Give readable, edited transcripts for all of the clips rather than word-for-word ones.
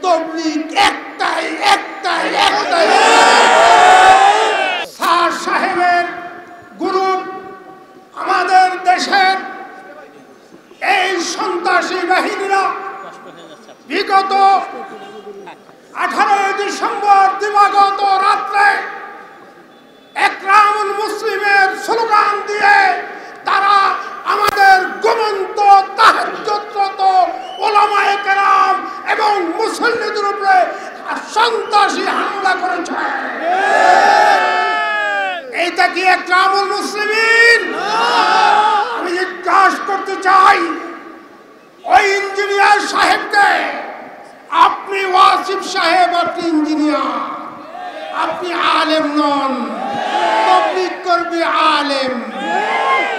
তবলিগ একটাই একটাই একটাই। স্যার সাহেবের গ্রুপ আমাদের দেশের এই সন্ত্রাসী বাহিনীরা বিগত 18 ডিসেম্বর দিবাগত রাত্রে একরামুল মুসলিমের স্লোগান দিয়ে তারা আমাদের ঘুমন্ত তাহাজ্জুদরত উলামায়ে কেরাম এবং মুসল্লিদের উপরে সন্ত্রাসী হামলা করেছে। এইটা কি একরামুল মুসলিমিন? আমি জিজ্ঞাসা করতে চাই ওই ইঞ্জিনিয়ার সাহেবকে, আপনি ওয়াসিফ সাহেব, আপনি ইঞ্জিনিয়ার, আপনি আলেম নন, তবলিগ করবে আলেম।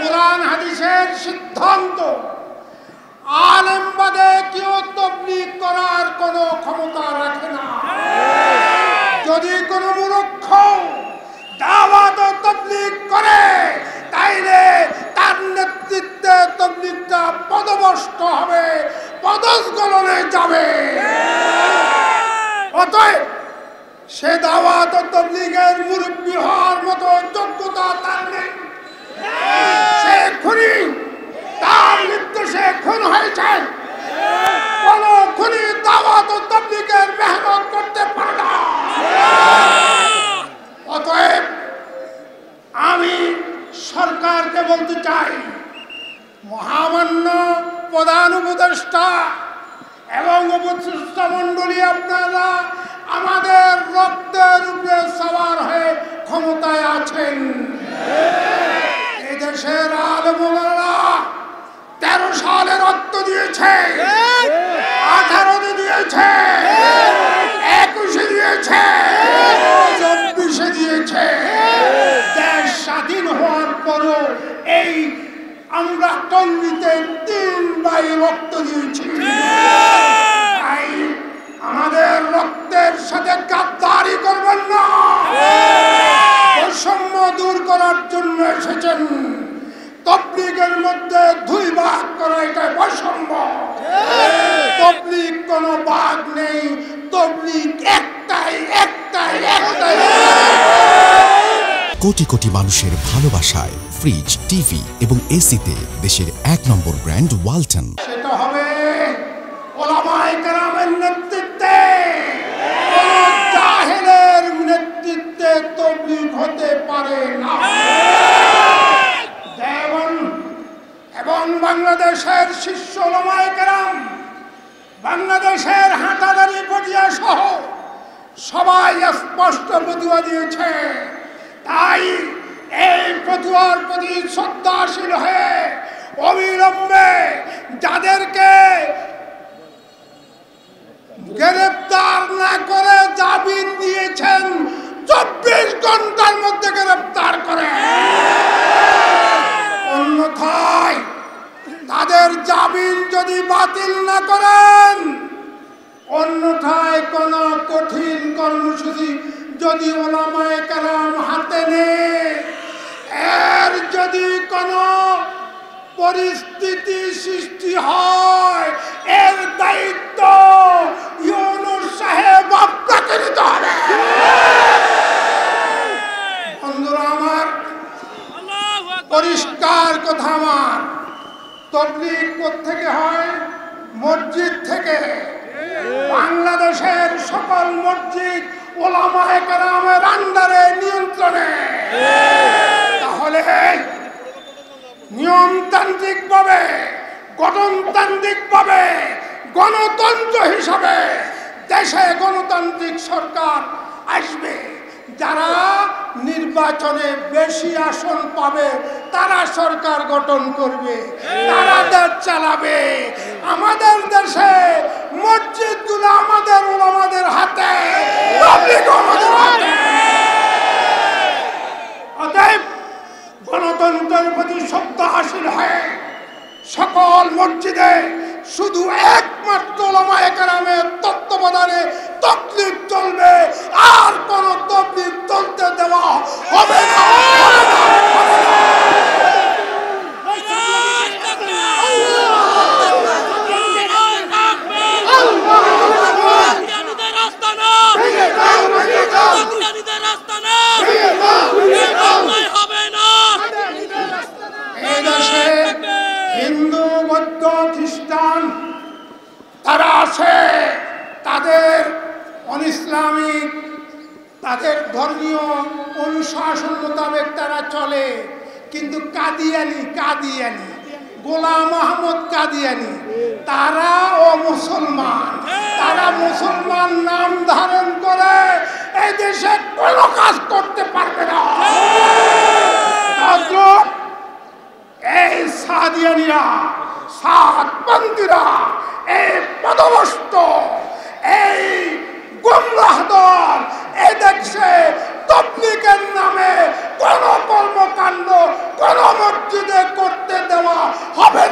কোরআন হাদিসের সিদ্ধান্ত আলেম বাদে কেউ তবলিগ করার কোনো ক্ষমতা রাখে না। যদি কোনো মূর্খ দাওয়াত ও তবলিগ করে তাইলে তার নেতৃত্বে তবলিগটা পদভ্রষ্ট হবে, পদস্খলনে যাবে। অতএব সে দাওয়াত ও তবলিগের মুরব্বী হওয়ার মতো যোগ্যতা তার নেই। সে খুনি, তার নির্দেশে খুন হয়েছে। কোন খুনি দাওয়াত ও তবলিগের মেহনত করতে পারে না। অতএব আমি সরকারকে বলতে চাই, মহামান্য প্রধান উপদেষ্টা এবং উপদেষ্টা মণ্ডলী, আপনারা আমাদের রক্তের উপরে সওয়ার হয়ে ক্ষমতায় আছেন। এই দেশের আলেমুলামারা 13 সালে রক্ত দিয়েছে, 18 দিয়েছে, 21 দিয়েছে, 24 দিয়েছে। দেশ স্বাধীন হওয়ার পরও এই আমরা টঙ্গীতে 3 ভাই রক্ত দিয়েছি। তাই আমাদের রক্তের সাথে গাদ্দারি করবেন না। বৈষম্য দূর করার জন্য এসেছেন। তবলিগের মধ্যে 2 ভাগ করা, এটা বৈষম্য। তবলিগ কোনো ভাগ নেই, তবলিগ একটাই একটাই একটাই। কোটি কোটি মানুষের ভালোবাসায় ফ্রিজ, টিভি এবং এসিতে দেশের 1 নম্বর ব্র্যান্ড ওয়ালটন। সেটা হবে উলামায়ে কেরামের নেতৃত্বে। জাহেলের নেতৃত্বে তবলিগ হতে পারে না। এবং বাংলাদেশের শীর্ষ উলামায়ে কেরাম, বাংলাদেশের হাটাদারি পটিয়া সহ সবাই স্পষ্ট ফতোয়া দিয়েছে। তাই এই ফতোয়ার প্রতি শ্রদ্ধাশীল হয়ে অবিলম্বে যাদেরকে গ্রেফতার না করে জামিন দিয়েছেন 24 ঘন্টার মধ্যে গ্রেফতার করে। অন্যথায় তাদের জামিন যদি বাতিল না করেন, অন্যথায় কোন কঠিন কর্মসূচি যদি উলামায়ে কেরাম হাতে নেয়, এর যদি কোনো পরিস্থিতি সৃষ্টি হয়, এর দায়িত্ব ইউনূস সাহেব আপনাকে নিতে হবে। বন্ধুরা আমার, পরিষ্কার কথা আমার, তবলিগ কোত্থেকে হয়? মসজিদ থেকে। বাংলাদেশের সকল মসজিদ উলামায়ে কেরামের আন্ডারে, নিয়ন্ত্রণে। তাহলে নিয়মতান্ত্রিক ভাবে, গণতান্ত্রিক ভাবে, গণতন্ত্র হিসাবে দেশে গণতান্ত্রিক সরকার আসবে। যারা নির্বাচনে বেশি আসন পাবে তারা সরকার গঠন করবে, তারা দেশ চালাবে। আমাদের দেশে মসজিদগুলো আমাদের উলামাদের হাতে, তবলিগ আমাদের হাতে। অতএব গণতন্ত্রের প্রতি শ্রদ্ধাশীল হয়ে সকল মসজিদে শুধু একমাত্র উলামায়ে কেরামের তত্ত্বাবধানে তবলিগ চলবে, আর কোন তবলিগ চলতে দেওয়া হবে না। আল্লাহু আকবার। শাসন মোতাবেক তারা চলে, কিন্তু কাদিয়ানি গোলাম আহমদ কাদিয়ানি তারা মুসলমান, তারা মুসলমান নাম ধারণ করে এই দেশে কোনো কাজ করতে পারবে না। এই সাদিয়ানিরা, সাতপন্থীরা, এই পদভ্রষ্ট, এই গুমরাহ দল এই দেশে তাবলীগের নামে কোন কর্মকাণ্ড কোন মসজিদে করতে দেওয়া হবে